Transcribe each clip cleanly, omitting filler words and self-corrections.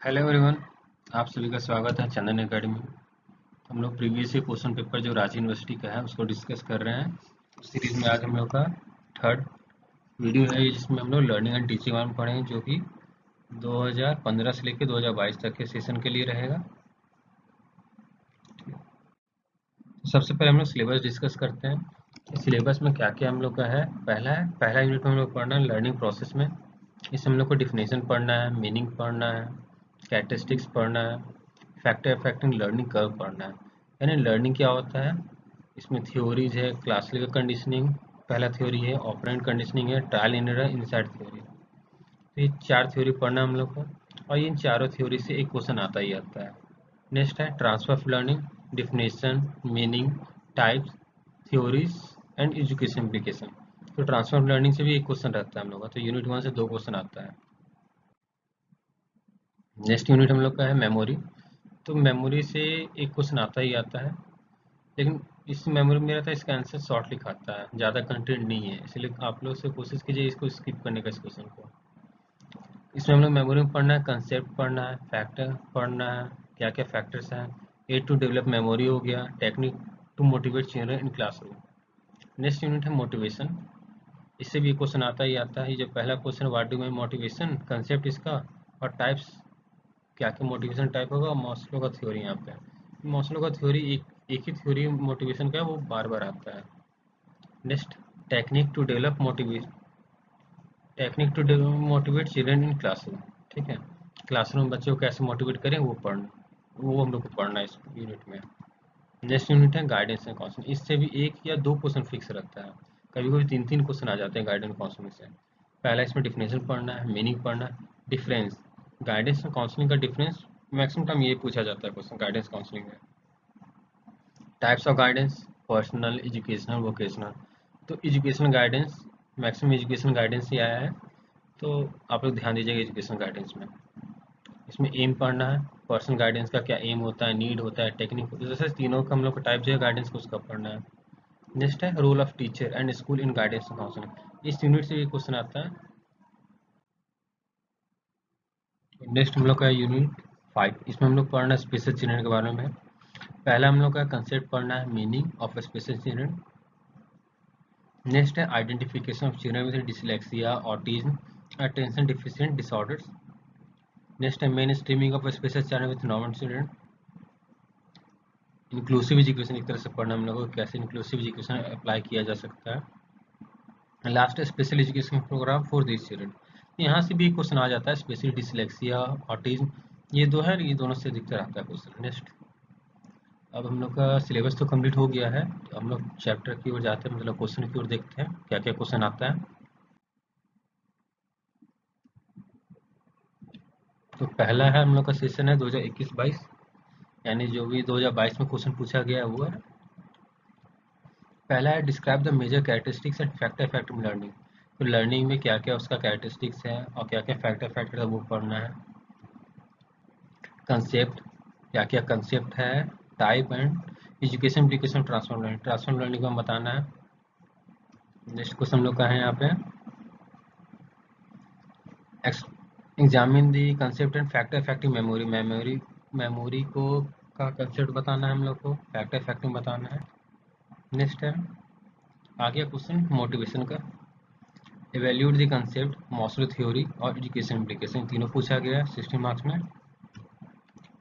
Hello everyone. आप सभी का स्वागत है चंदन एकेडमी। हम लोग प्रीवियस ईयर क्वेश्चन पेपर जो रांची यूनिवर्सिटी का है उसको डिस्कस कर रहे हैं। उस सीरीज में आज हम लोग का थर्ड वीडियो है जिसमें हम लोग लर्निंग एंड टीचिंग वाले पढ़ेंगे, जो कि 2015 से लेकर 2022 तक के सेशन के लिए रहेगा। तो सबसे पहले हम लोग सिलेबस डिस्कस करते हैं। सिलेबस में क्या क्या हम लोग का है। पहला यूनिट में हम लोग पढ़ना है लर्निंग प्रोसेस में। इसमें हम लोग को डिफिनेशन पढ़ना है, मीनिंग पढ़ना है, कैरेक्टरिस्टिक्स पढ़ना है, फैक्टर अफेक्टिंग लर्निंग कर्व पढ़ना है। यानी लर्निंग क्या होता है, इसमें थ्योरीज है, क्लासिकल कंडीशनिंग पहला थ्योरी है, ऑपरेंट कंडीशनिंग है, trial and error, inside theory. तो ये चार थ्योरी पढ़ना है हम लोग को, और इन चारों थ्योरी से एक क्वेश्चन आता ही आता है। नेक्स्ट है transfer of learning, definition, meaning, types, theories and education application. तो ट्रांसफर ऑफ लर्निंग से भी एक क्वेश्चन रहता है हम लोग का, तो यूनिट 1 से 2 क्वेश्चन आता है। नेक्स्ट यूनिट हम लोग का है मेमोरी। तो मेमोरी से एक क्वेश्चन आता ही आता है, लेकिन इस मेमोरी में रहता है इसका आंसर शॉर्ट लिखा आता है, ज़्यादा कंटेंट नहीं है, इसलिए आप लोग से कोशिश कीजिए इसको स्किप करने का, इस क्वेश्चन को। इसमें हम लोग मेमोरी में पढ़ना है, कंसेप्ट पढ़ना है, फैक्टर पढ़ना है, क्या क्या फैक्टर्स हैं, एड टू डेवलप मेमोरी हो गया, technique to motivate children in classroom. Next unit है मोटिवेशन। इससे भी क्वेश्चन आता ही आता है। जो पहला question what do mean motivation, concept इसका, और टाइप्स, क्या क्या मोटिवेशन टाइप होगा, और मॉस्लो का थ्योरी। यहाँ पे मॉस्लो का थ्योरी एक ही थ्योरी मोटिवेशन का है, वो बार बार आता है। Next technique to develop motivate children in classroom. ठीक है, क्लासरूम में बच्चों को कैसे मोटिवेट करें वो हम लोग को पढ़ना है इस यूनिट में। नेक्स्ट यूनिट है गाइडेंस एंड काउंसलिंग। इससे भी एक या दो क्वेश्चन फिक्स रहता है, कभी कभी तीन तीन क्वेश्चन आ जाते हैं गाइडेंस काउंसलिंग से। पहला इसमें डिफिनेशन पढ़ना है, मीनिंग पढ़ना है, डिफरेंस, गाइडेंस और काउंसलिंग का डिफरेंस मैक्सिमम टाइम ये पूछा जाता है क्वेश्चन गाइडेंस काउंसलिंग में। Types of guidance, personal, educational, vocational. तो educational guidance, maximum educational guidance ही आया है, तो आप लोग ध्यान दीजिएगा एजुकेशनल गाइडेंस में। इसमें एम पढ़ना है, पर्सनल गाइडेंस का क्या एम होता है, नीड होता है, टेक्निक होता है, जैसे तीनों का हम लोग का टाइप जो है गाइडेंस का उसका पढ़ना है। नेक्स्ट है role of teacher and school in guidance and counselling. इस यूनिट से भी क्वेश्चन आता है। नेक्स्ट हम लोग का यूनिट 5। इसमें हम लोग पढ़ना है स्पेशल चिल्ड्रन के बारे में। पहला हम लोग का कंसेप्ट पढ़ना है, meaning of special children. Next है identification of children with dyslexia, autism, attention deficient disorders. Next है mainstreaming of special children with normal children. Inclusive education एक तरह से पढ़ना हम लोग को, कैसे इंक्लूसिव एजुकेशन अप्लाई किया जा सकता है। लास्ट है special education programme for this children. यहाँ से भी क्वेश्चन आ जाता है, स्पेशल डिसलेक्सिया, ऑटिज्म, ये दो है, ये दोनों से दिखता रहता है क्वेश्चन। नेक्स्ट, अब हम लोग का सिलेबस तो कंप्लीट हो गया है, तो हम लोग चैप्टर की ओर जाते हैं, मतलब क्वेश्चन की ओर देखते हैं क्या क्या क्वेश्चन आता है। तो पहला है हम लोग का सेशन है 2021-22, यानी जो भी 2022 में क्वेश्चन पूछा गया है वो है। पहला है describe the major characteristics and factor effective learning. तो लर्निंग में क्या क्या उसका कैरेक्टरिस्टिक्स है और क्या क्या फैक्टर फैक्टर है वो पढ़ना है। कंसेप्ट, क्या क्या कंसेप्ट है, type and education application transform learning को हम बताना है। नेक्स्ट क्वेश्चन हम लोग का है यहाँ पे examine the concept and factor effective memory को का कंसेप्ट बताना है हम लोग को, फैक्टर इफेक्टिव बताना है। नेक्स्ट है आगे क्वेश्चन मोटिवेशन का, evaluate the concept, Maslow theory और एजुकेशन एप्लीकेशन, तीनों पूछा गया है 60 मार्क्स में।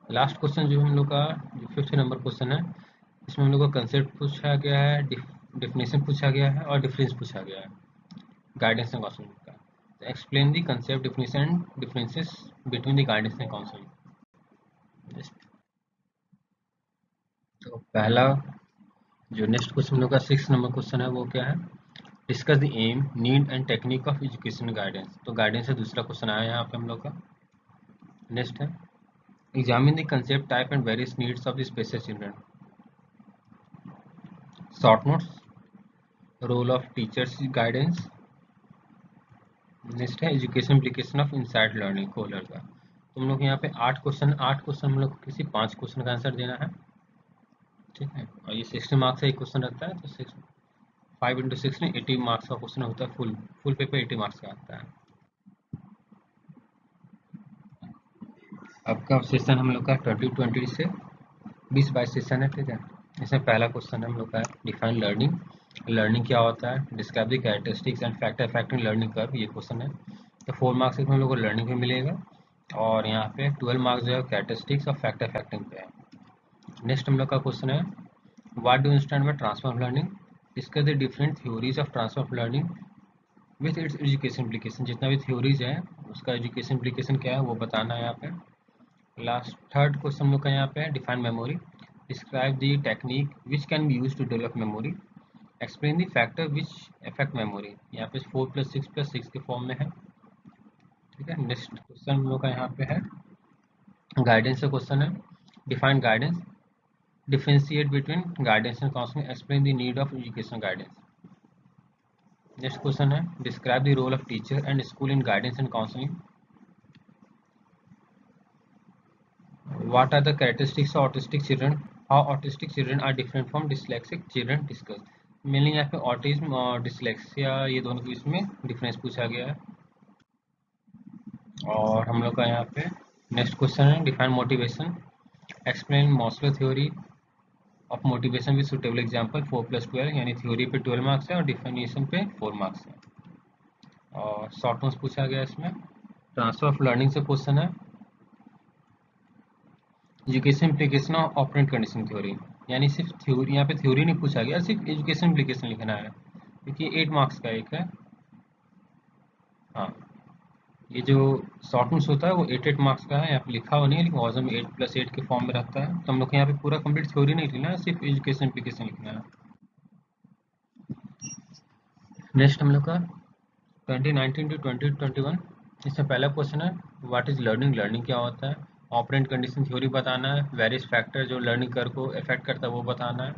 लास्ट क्वेश्चन जो हम लोग का जो 5th नंबर क्वेश्चन है, इसमें हम लोग का कंसेप्ट पूछा गया है, डिफिनेशन पूछा गया है और डिफरेंस पूछा गया है गाइडेंस एंड काउंसलिंग का। Explain the concept, definition, differences between the guidance and counselling. तो पहला जो नेक्स्ट क्वेश्चन हम लोग का 6th नंबर क्वेश्चन है वो क्या है, discuss the aim, need and technique of education guidance. तो गाइडेंस से दूसरा क्वेश्चन आया यहाँ पे हम लोग का। नेक्स्ट है examine the concept, type and various needs of the special children. Short notes, role of teachers guidance. Next है education application of insight learning Kohler का। तो हम लोग यहाँ पे 8 क्वेश्चन हम लोग को किसी 5 क्वेश्चन का आंसर देना है। ठीक है, और ये 60 मार्क्स का एक क्वेश्चन रहता है, तो 5 × 6 में 80 मार्क्स का क्वेश्चन होता है, फुल पेपर 80 मार्क्स का आता है। आपका सेशन हम लोग का 2020 से 20-22 सेशन है, ठीक है। इसमें पहला क्वेश्चन हम लोग का है डिफाइन लर्निंग। लर्निंग क्या होता है, describe the characteristics and factor affecting learning curve, ये क्वेश्चन है। तो 4 मार्क्स हम लोग को लर्निंग पे मिलेगा और यहाँ पे 12 मार्क्स जो है कैरेक्टरिस्टिक्स और फैक्टर अफेक्टिंग पे है। नेक्स्ट हम लोग का क्वेश्चन है what do understand by transfer of learning, discuss the different theories of transfer of learning with its education implication. जितना भी थ्योरीज है उसका एजुकेशन इम्प्लीकेशन क्या है वो बताना है यहाँ पे। लास्ट थर्ड क्वेश्चन हम लोग का यहाँ पे है define memory, describe the technique which can be use to develop memory, explain the factor which affect memory. यहाँ पे 4+6+6 के फॉर्म में है, ठीक है। नेक्स्ट क्वेश्चन हम लोग का यहाँ पे है गाइडेंस का क्वेश्चन है define guidance, differentiate between guidance and counselling, explain the need of education guidance. Next question है describe the role of teacher and school in guidance and counselling, what are the characteristics of autistic children, how autistic children are different from dyslexic children, discuss। Mainly यहाँ पे autism और dyslexia ये दोनों के बीच में difference पूछा गया है। और हम लोग का यहाँ पे नेक्स्ट क्वेश्चन है define motivation, explain Maslow theory of motivation with suitable example. 4+12 यानी थ्योरी पे 12 मार्क्स है और डिफिनेशन पे 4 मार्क्स है। और शॉर्ट नोट्स पूछा गया इसमें। ट्रांसफर ऑफ लर्निंग से क्वेश्चन है education implication of operant condition theory, यानी सिर्फ थ्योरी, यहाँ पे थ्योरी नहीं पूछा गया, सिर्फ एजुकेशन इम्प्लीकेशन लिखना है, क्योंकि 8 मार्क्स का एक है। हाँ, ये जो शॉर्ट नोट्स होता है वो 8 मार्क्स का है, यहाँ पे लिखा हुआ नहीं है लेकिन वॉजम में 8+8 के फॉर्म में रहता है। तो हम लोग को यहाँ पे पूरा कंप्लीट थ्योरी नहीं लिखना है, सिर्फ एजुकेशन इम्प्लीकेशन लिखना है। नेक्स्ट हम लोग का 2019 to 2021, इसमें पहला क्वेश्चन है व्हाट इज लर्निंग, लर्निंग क्या होता है, ऑपरेंट कंडीशन थ्योरी बताना है, वेरियस फैक्टर जो लर्निंग कर को अफेक्ट करता है वो बताना है।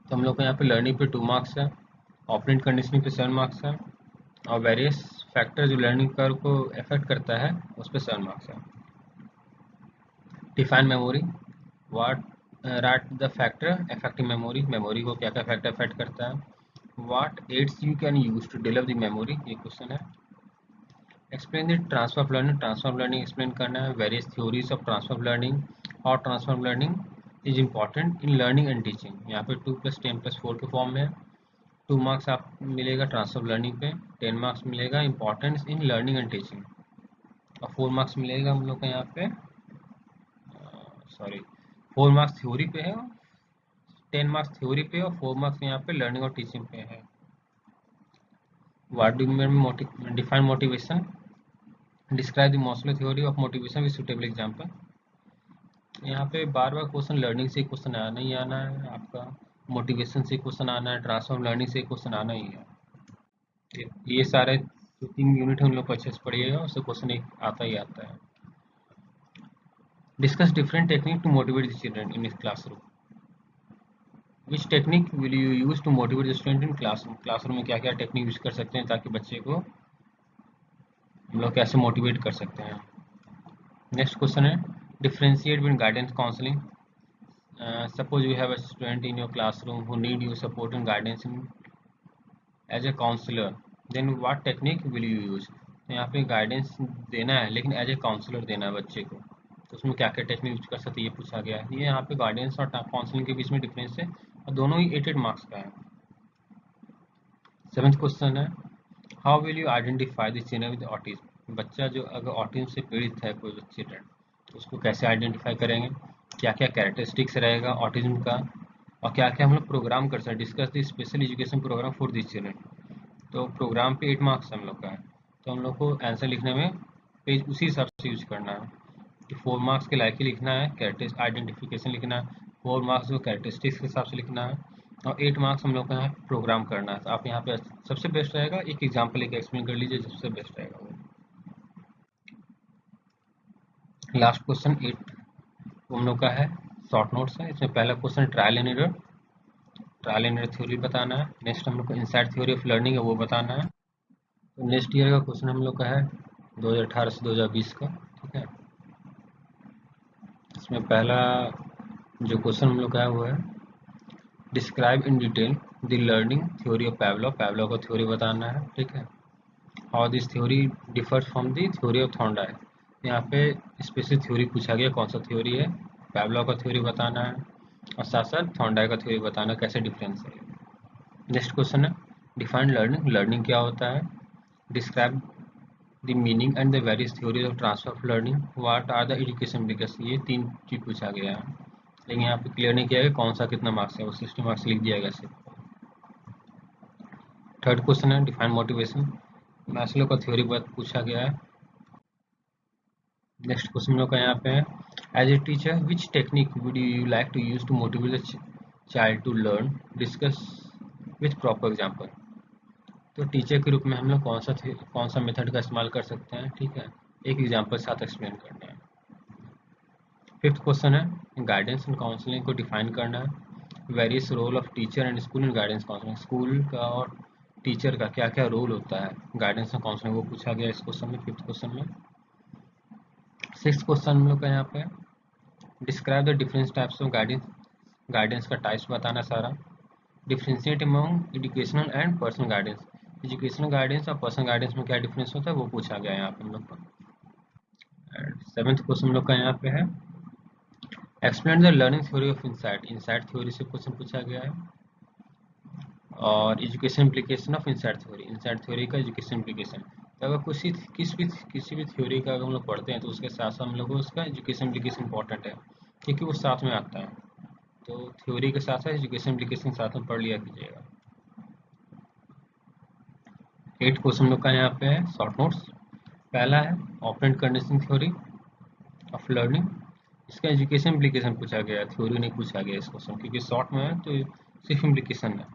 तो हम लोग को यहाँ पे लर्निंग पे 2 मार्क्स है, ऑपरेंट कंडीशनिंग पे 7 मार्क्स है और वेरियस फैक्टर जो लर्निंग कर्व को अफेक्ट करता है उस पर 7 मार्क्स है। Define memory, what write the factor affecting memory, memory को क्या क्या फैक्टर अफेक्ट करता है, what aids you can use to develop the memory, ये क्वेश्चन है। Explain the transfer of learning, transfer of learning explain करना है, various theories of transfer of learning और transfer of learning is important in learning and teaching. यहाँ पे 2+10+4 के form में है। 2 मार्क्स आप मिलेगा ट्रांसफर ऑफ लर्निंग पे, 10 मार्क्स मिलेगा importance in learning and teaching और 4 मार्क्स मिलेगा हम लोग का यहाँ पे 4 मार्क्स थ्योरी पे है, 10 मार्क्स थ्योरी पे और 4 मार्क्स यहाँ पे लर्निंग और टीचिंग पे है। What do you mean define motivation, describe the Maslow theory of motivation with suitable example. यहाँ पे बार बार क्वेश्चन लर्निंग से क्वेश्चन आना ही आना है, आपका मोटिवेशन से क्वेश्चन आना है, ट्रांसफॉर्म लर्निंग से क्वेश्चन आना ही है। ये सारे जो 3 यूनिट है उन लोग को अच्छे से पढ़िएगा, उससे क्वेश्चन एक आता ही आता है। Discuss different technique to motivate the children in classroom, which technique will you use to motivate the student in classroom, classroom में क्या क्या टेक्निक यूज कर सकते हैं ताकि बच्चे को हम लोग कैसे मोटिवेट कर सकते हैं। नेक्स्ट क्वेश्चन है differentiate between guidance counselling, suppose you have a student in your classroom who need your support and guidance in, as a counselor, then what technique will you use। तो यहाँ पे guidance देना है लेकिन as a counsellor देना है बच्चे को, तो उसमें क्या क्या टेक्निक यूज कर सकते हैं ये पूछा गया है। ये यहाँ पे गाइडेंस और काउंसलिंग के बीच में डिफरेंस है और दोनों ही 8 मार्क्स का है। 7th क्वेश्चन है how will you identify the children with autism, बच्चा जो अगर ऑटिज्म से पीड़ित है कोई चिल्ड्रन तो उसको कैसे आइडेंटिफाई करेंगे, क्या क्या कैरेक्टरिस्टिक्स रहेगा ऑटिज्म का और क्या क्या हम लोग प्रोग्राम कर सकते हैं। Discuss the special education programme for this children, तो प्रोग्राम पे 8 मार्क्स हम लोग का है, तो हम लोग को आंसर लिखने में पेज उसी हिसाब से यूज करना है कि 4 मार्क्स के लायक ही लिखना है, कैरेक्टरिस्ट आइडेंटिफिकेशन लिखना है, 4 मार्क्स जो कैरेक्टरिस्टिक्स के हिसाब से लिखना है और 8 मार्क्स हम लोग को यहाँ प्रोग्राम करना है। तो आप यहाँ पे सबसे बेस्ट रहेगा एक एग्जाम्पल एक एक्सप्लेन कर लीजिए, सबसे बेस्ट रहेगा वो। लास्ट क्वेश्चन 8 हम लोग का है शॉर्ट नोट्स है। इसमें पहला question trial and error, trial and error theory बताना है। नेक्स्ट हम लोग को इनसाइड थ्योरी ऑफ लर्निंग है वो बताना है। तो नेक्स्ट ईयर का क्वेश्चन हम लोग का है 2018 से 2020 का, ठीक है। इसमें पहला जो क्वेश्चन हम लोग का है वो है describe in detail the learning theory of Pavlov, Pavlov का थ्योरी बताना है, ठीक है। How this theory differs from the theory of Thorndike, यहाँ पे स्पेसिफिक थ्योरी पूछा गया, कौन सा थ्योरी है, पैवलव का थ्योरी बताना है और साथ साथ थॉर्नडाइक का थ्योरी बताना कैसे डिफरेंस है। नेक्स्ट क्वेश्चन है डिफाइन लर्निंग, लर्निंग क्या होता है, describe the meaning and the various theories of transfer of learning, what are the education implication. ये 3 चीज पूछा गया है, लेकिन यहाँ पे क्लियर नहीं किया गया कौन सा कितना मार्क्स है, वो 60 मार्क्स लिख दिया गया सिर्फ। थर्ड क्वेश्चन है डिफाइन मोटिवेशन, मैस्लो का थ्योरी पूछा गया है। नेक्स्ट क्वेश्चन लोग का यहाँ पे है as a teacher which technique would you like to use to motivate the child to learn, discuss with proper example. तो टीचर के रूप में हम लोग कौन सा मेथड का इस्तेमाल कर सकते हैं, ठीक है, एक एग्जाम्पल साथ एक्सप्लेन करना है। फिफ्थ क्वेश्चन है गाइडेंस एंड काउंसलिंग को डिफाइन करना है, various role of teacher and school in guidance counselling, school का और टीचर का क्या क्या रोल होता है गाइडेंस एंड काउंसलिंग, वो पूछा गया इस क्वेश्चन में, फिफ्थ क्वेश्चन में। सिक्स क्वेश्चन हम लोग का यहाँ पे describe the different types of guidance, guidance का टाइप्स बताना सारा, differentiate among educational and personal guidance, educational guidance और पर्सनल गाइडेंस में क्या डिफरेंस होता है वो पूछा गया है यहाँ पे हम लोग को। सेवेंथ क्वेश्चन हम लोग का यहाँ पे है explain the learning theory of insight, insight theory से क्वेश्चन पूछा गया है। और education implication of insight theory, insight theory का एजुकेशन इम्प्लीकेशन, तो अगर किसी भी थ्योरी का अगर हम लोग पढ़ते हैं तो उसके साथ साथ हम लोग को उसका एजुकेशन इम्प्लीकेशन इंपॉर्टेंट है, क्योंकि वो साथ में आता है, तो थ्योरी के साथ साथ एजुकेशन इम्प्लीकेशन साथ में पढ़ लिया कीजिएगा। 8 क्वेश्चन लोग का यहाँ पे है शॉर्ट नोट्स। पहला है operant conditioning theory of learning, इसका एजुकेशन इम्प्लीकेशन पूछा गया है, थ्योरी नहीं पूछा गया इस क्वेश्चन, क्योंकि शॉर्ट में है तो सिर्फ इम्प्लीकेशन है।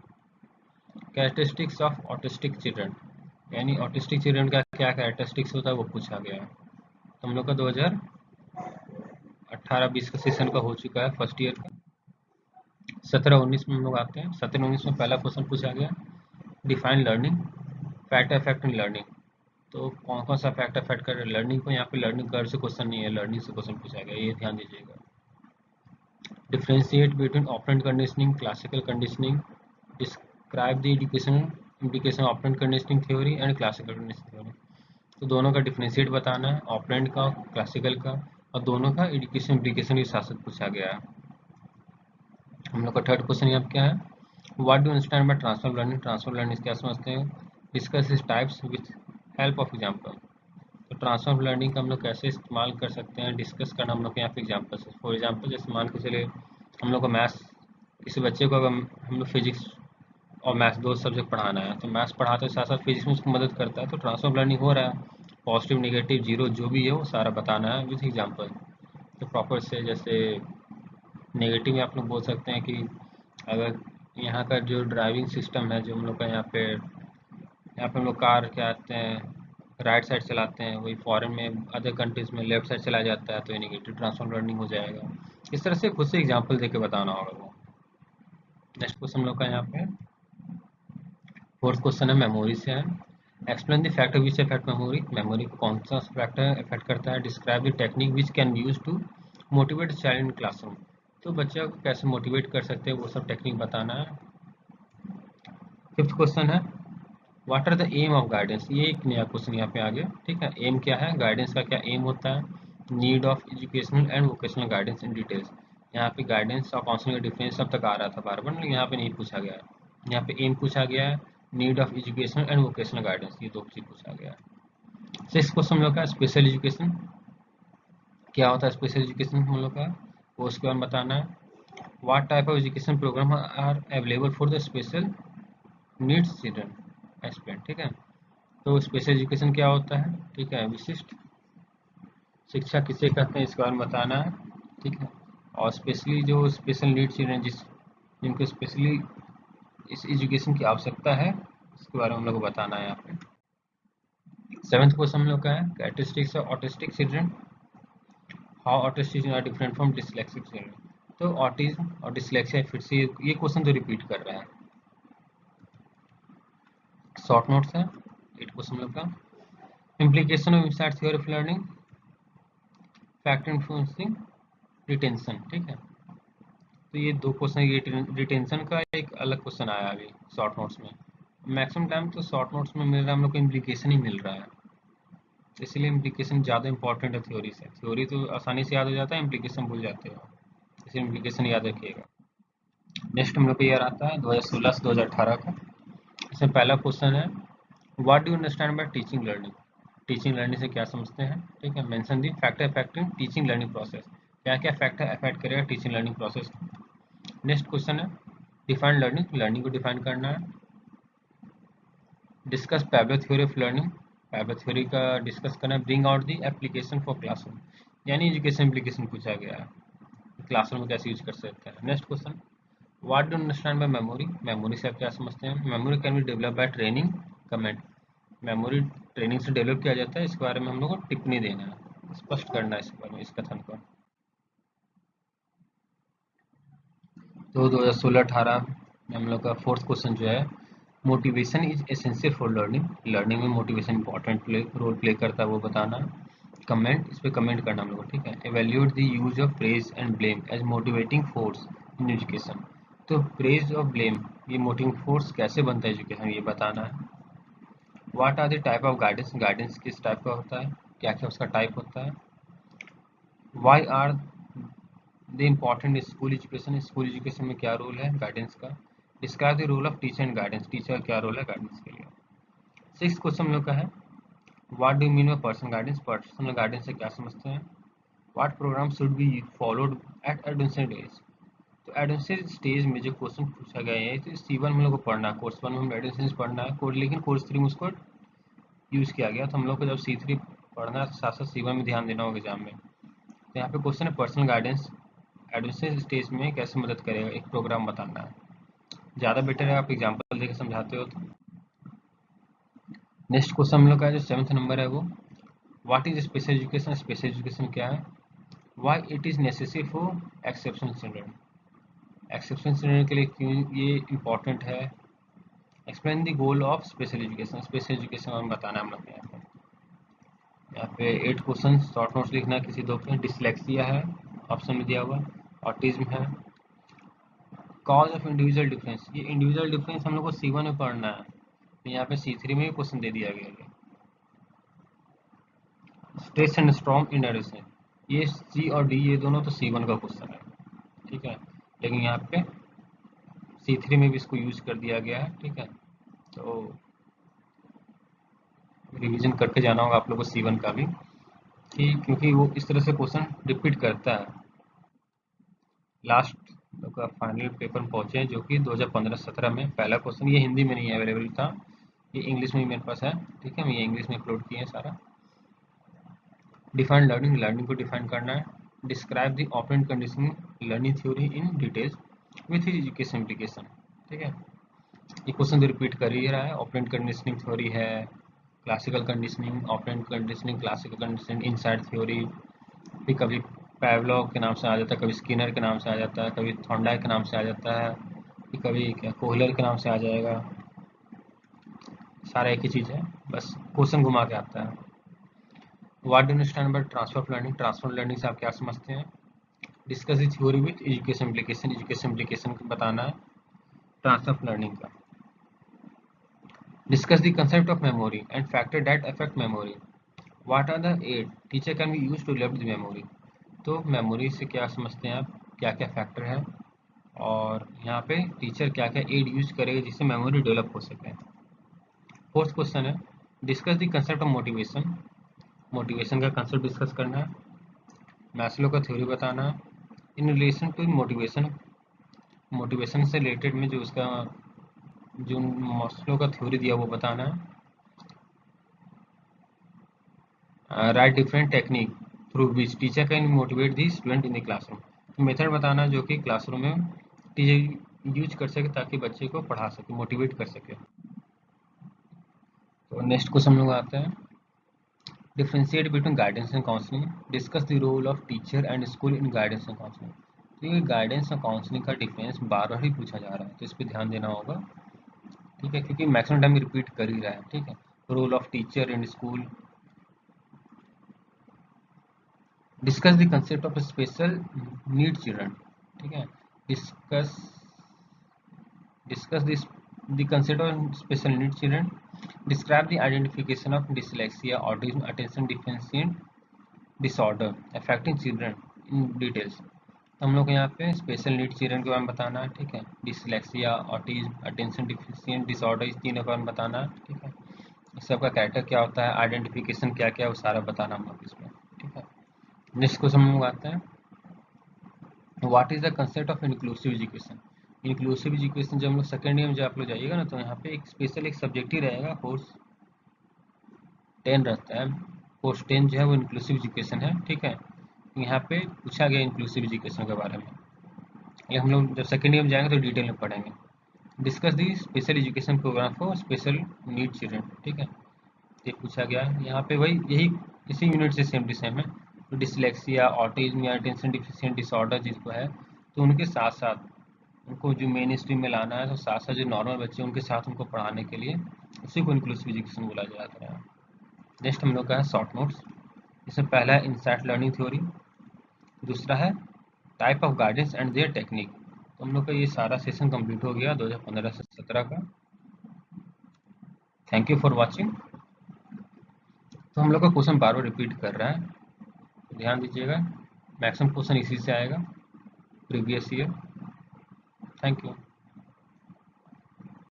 कैरेक्टरिस्टिक्स ऑफ ऑटिस्टिक चिल्ड्रन, यानी ऑटिस्टिक चिल्ड्रन का क्या कैरेक्टरिस्टिक्स होता है वो पूछा गया है। तो हम लोग का 2018-20 का सेशन का हो चुका है फर्स्ट ईयर का। 17-19 में हम लोग आते हैं। 17-19 में पहला क्वेश्चन पूछा गया define learning, fact effect in learning, तो कौन कौन सा फैक्ट इफेक्ट कर लर्निंग को, यहाँ पे लर्निंग कर्व से क्वेश्चन नहीं है, लर्निंग से क्वेश्चन पूछा गया, ये ध्यान दीजिएगा। Differentiate between operant conditioning, classical conditioning, describe the education implication operant conditioning theory and classical conditioning theory, तो दोनों का डिफरेंशिएट बताना है, ऑपरेंट का क्लासिकल का, और दोनों का एजुकेशन इम्प्लीकेशन के साथ साथ पूछा गया है। हम लोग का थर्ड क्वेश्चन यहाँ क्या है what do understand by transfer learning, transfer learning क्या समझते हैं, डिस्कस इस types with help of example, तो ट्रांसफर ऑफ लर्निंग का हम लोग कैसे इस्तेमाल कर सकते हैं, डिस्कस करना हम लोग के यहाँ पे एग्जाम्पल है। फॉर एग्जाम्पल जैसे मान के चले हम लोग को मैथ्स, किसी बच्चे को अगर हम लोग फिजिक्स और मैथ्स दो सब्जेक्ट पढ़ाना है, तो मैथ्स पढ़ाते साथ साथ फिजिक्स में उसको मदद करता है, तो ट्रांसफर ऑफ लर्निंग हो रहा है, पॉजिटिव नेगेटिव जीरो जो भी है वो सारा बताना है विथ एग्जाम्पल। तो प्रॉपर से जैसे नेगेटिव में आप लोग बोल सकते हैं कि अगर यहाँ का जो ड्राइविंग सिस्टम है, जो हम लोग का यहाँ पे हम लोग कार क्या आते हैं राइट साइड चलाते हैं, वही फॉरेन में अदर कंट्रीज में लेफ्ट साइड चला जाता है, तो ये नेगेटिव ट्रांसफॉर्म लर्निंग हो जाएगा। इस तरह से खुद से एग्जांपल देके बताना होगा वो। नेक्स्ट क्वेश्चन हम लोग का यहाँ पे फोर्थ क्वेश्चन है मेमोरी से है, explain the factor which affect memory, memory को कौन सा फैक्टर अफेक्ट करता है, describe the technique which can be use to motivate child in classroom, तो बच्चे को कैसे मोटिवेट कर सकते हैं वो सब टेक्निक बताना है। फिफ्थ क्वेश्चन है what are the aim of guidance, ये एक नया क्वेश्चन यहाँ पे आ गया, ठीक है, एम क्या है, गाइडेंस का क्या एम होता है, need of educational and vocational guidance in details, यहाँ पे गाइडेंस और काउंसलिंग का डिफरेंस अब तक आ रहा था बार बार, लेकिन यहाँ पे नहीं पूछा गया है, यहाँ पे एम पूछा गया है, need of educational and vocational guidance, ये दो चीज पूछा गया है। सिक्स क्वेश्चन हम लोग का स्पेशल एजुकेशन, क्या होता है स्पेशल एजुकेशन हम लोग का, वो उसके बारे में बताना है, what type of education program are available for the special needs children aspect, ठीक है, तो स्पेशल एजुकेशन क्या होता है, ठीक है, विशिष्ट शिक्षा किसे कहते हैं इसके बारे में बताना है, ठीक है, और स्पेशली जो स्पेशल नीड चिल्ड्रन जिनको स्पेशली इस एजुकेशन की आवश्यकता है इसके बारे में हम लोग को बताना है यहाँ पे। सेवेंथ क्वेश्चन हम लोग का है characteristics of autistic children, how autistic are different from dyslexic children, तो ऑटिज्म और डिसलेक्सिया फिर से ये क्वेश्चन तो रिपीट कर रहा है, शॉर्ट नोट्स है 8 क्वेश्चन हम लोग का, implication of insight theory of learning, factor influencing retention, ठीक है, तो ये दो क्वेश्चन, ये रिटेंशन का एक अलग क्वेश्चन आया अभी शॉर्ट नोट्स में, मैक्सिमम टाइम तो शॉर्ट नोट्स में मिल रहा है हम लोग को इम्प्लीकेशन ही मिल रहा है। इसलिए इम्प्लीकेशन ज़्यादा इंपॉर्टेंट है थ्योरी से। थ्योरी तो आसानी से याद हो जाता है, इम्प्लीकेशन भूल जाते हो, इसलिए इम्प्लीकेशन याद रखिएगा। नेक्स्ट हम लोग को ईयर आता है 2016 से 2018 का। इसमें पहला क्वेश्चन है, what do you understand by teaching learning. Teaching learning से क्या समझते हैं, ठीक है। Mention the factor affecting teaching learning process, क्या क्या फैक्टर अफेक्ट करेगा teaching learning process. Next question है, डिफाइन लर्निंग, लर्निंग को डिफाइन करना है। Discuss Pavlov theory of learning, Pavlov theory का डिस्कस करना है। Bring out the application for classroom, यानी एजुकेशन एप्लीकेशन पूछा गया है, क्लासरूम में कैसे यूज कर सकते हैं। Next question, what do understand by memory, memory से आप क्या समझते हैं। Memory can be develop by training, comment. Memory training से डेवलप किया जाता है, इसके बारे में हम लोग को टिप्पणी देना है, स्पष्ट करना है इसके बारे में, इस कथन को। तो 2016-18 में हम लोग का फोर्थ क्वेश्चन जो है, motivation is essential for learning, learning में मोटिवेशन इंपॉर्टेंट रोल प्ले करता है वो बताना। कमेंट, इस पे कमेंट करना हम लोग को, ठीक है। Evaluate the use of praise and blame as motivating force in education, तो प्रेज और ब्लेम ये मोटिवेटिंग फोर्स कैसे बनता है एजुकेशन, ये बताना है। What are the type of guidance, guidance किस टाइप का होता है, क्या क्या उसका टाइप होता है। Why are the important school education, school education में क्या रोल है गाइडेंस का। Describe the role of teacher and guidance, teacher का क्या रोल है गाइडेंस के लिए। सिक्स क्वेश्चन हम लोग का है, what do mean by personal guidance, personal guidance से क्या समझते हैं। What program should be followed at adolescent age, तो एडोलेसेंट स्टेज में जो क्वेश्चन पूछा गया है, तो C1 हम लोग को पढ़ना है, कोर्स 1 में हम एडोलेसेंस पढ़ना है कोर्स, लेकिन कोर्स 3 में उसको यूज़ किया गया, तो हम लोग को जब C3 पढ़ना है साथ साथ C1 में ध्यान देना होगा एग्जाम में। तो यहाँ पे क्वेश्चन है, पर्सनल गाइडेंस एडोलेसेंस स्टेज में कैसे मदद करेगा, एक प्रोग्राम बताना है। ज़्यादा बेटर है आप एग्जाम्पल देकर समझाते हो तो। नेक्स्ट क्वेश्चन हम लोग का जो 7th नंबर है वो, what is special education, special education क्या है। Why it is necessary for exceptional children, exceptional children के लिए क्यों ये इम्पोर्टेंट है। Explain the goal of special education, special education हमें बताना है हम लोग को। यहाँ पे 8 क्वेश्चन शॉर्ट नोट्स लिखना है किसी दो पे। डिसलेक्सिया है ऑप्शन में दिया हुआ, ऑटिज्म है। कॉज ऑफ इंडिविजुअल डिफरेंस, ये इंडिविजुअल डिफरेंस हम लोग को C1 में पढ़ना है, तो यहाँ पे C3 में भी क्वेश्चन दे दिया गया है। Stress and strong in addition, ये C और D ये दोनों तो C1 का क्वेश्चन है, ठीक है, लेकिन यहाँ पे C3 में भी इसको यूज कर दिया गया है, ठीक है। तो रिवीजन करके जाना होगा आप लोग को C1 का भी, कि क्योंकि वो इस तरह से क्वेश्चन रिपीट करता है। लास्ट का फाइनल पेपर में पहुंचे हैं जो कि 2015-17 में। पहला क्वेश्चन ये हिंदी में नहीं अवेलेबल था, ये इंग्लिश में ही मेरे पास है, ठीक है, मैं ये इंग्लिश में अपलोड किए हैं सारा। डिफाइन लर्निंग, लर्निंग को डिफाइन करना है। Describe the operant conditioning learning theory in details with education application, ठीक है। ये क्वेश्चन तो रिपीट कर ही रहा है। ऑपरेंट कंडीशनिंग थ्योरी है, classical conditioning, operant conditioning, classical conditioning, inside theory, फिर कभी पैवलॉव के नाम से आ जाता है, कभी स्किनर के नाम से आ जाता है, कभी थॉर्नडाइक के नाम से आ जाता है, फिर कभी क्या कोहलर के नाम से आ जाएगा। सारा एक ही चीज़ है, बस क्वेश्चन घुमा के आता है। What do you understand by transfer of learning, transfer learning से आप क्या समझते हैं। Discuss the theory with education application, education application बताना है ट्रांसफर ऑफ लर्निंग का। Discuss the concept of memory and factor that affect memory. What are the aid teacher can be use to develop the memory, तो memory से क्या समझते हैं आप, क्या क्या फैक्टर है, और यहाँ पे टीचर क्या क्या एड यूज करेगा जिससे मेमोरी डेवलप हो सके। फोर्थ क्वेश्चन है, discuss the concept of motivation, motivation का कंसेप्ट डिस्कस करना है। मैस्लो का थ्योरी बताना है। In relation to motivation, motivation से रिलेटेड में जो उसका जो मैस्लो का थ्योरी दिया वो बताना है। Right different technique through which teacher can motivate the student in the classroom, method बताना जो कि क्लासरूम में टीचर यूज कर सके ताकि बच्चे को पढ़ा सके, मोटिवेट कर सके। तो नेक्स्ट क्वेश्चन हम लोग आते हैं, differentiate between guidance and counselling, discuss the role of teacher and school in guidance and counselling. तो ये गाइडेंस और काउंसलिंग का डिफरेंस बार बार ही पूछा जा रहा है, तो इस पर ध्यान देना होगा, ठीक है, क्योंकि मैक्सिमम टाइम रिपीट कर ही रहा है, ठीक है। Role of teacher in school, discuss the concept of special need children, ठीक है। Discuss discuss this the concept of special need children, describe the identification of dyslexia, autism, attention deficient disorder affecting children in details. तो हम लोग को यहाँ पे special need children के बारे में बताना है, ठीक है। Dyslexia, autism, attention deficient disorder, इस तीनों के बारे में बताना है, ठीक है। इस सबका कैरेक्टर क्या होता है, आइडेंटिफिकेशन क्या क्या है, वो सारा बताना हम लोग इसमें, ठीक है। नेक्स्ट क्वेश्चन हम लोग आते हैं, what is the concept of inclusive education. Inclusive education जब हम लोग सेकेंड ईयर में जब आप लोग जाइएगा ना, तो यहाँ पे एक स्पेशल एक सब्जेक्ट ही रहेगा, कोर्स 10 रहता है। कोर्स 10 जो है वो इंक्लूसिव एजुकेशन है, ठीक है। यहाँ पे पूछा गया इंक्लूसिव एजुकेशन के बारे में, ये हम लोग जब सेकेंड ईयर में जाएंगे तो डिटेल में पढ़ेंगे। Discuss the special education programme for special need children, ठीक है। ये पूछा गया है यहाँ पे, वही यही इसी यूनिट से सेम टू सेम है। तो डिसलेक्सिया, ऑटिज्म या अटेंशन डिफिशिएंट डिसऑर्डर जिसको है, तो उनके साथ साथ उनको जो मेन स्ट्रीम में लाना है, तो साथ साथ जो नॉर्मल बच्चे उनके साथ उनको पढ़ाने के लिए उसी को इंक्लूसिव एजुकेशन बोला जाता है। नेक्स्ट हम लोग का है शॉर्ट नोट्स। इसमें पहला है इंसाइट लर्निंग थ्योरी, दूसरा है type of guidance and their technique. तो हम लोग का ये सारा सेशन कंप्लीट हो गया 2015 से 17 का। Thank you for watching. तो हम लोग का क्वेश्चन बार बार रिपीट कर रहा है, तो ध्यान दीजिएगा, मैक्सिमम क्वेश्चन इसी से आएगा प्रीवियस ईयर। Thank you.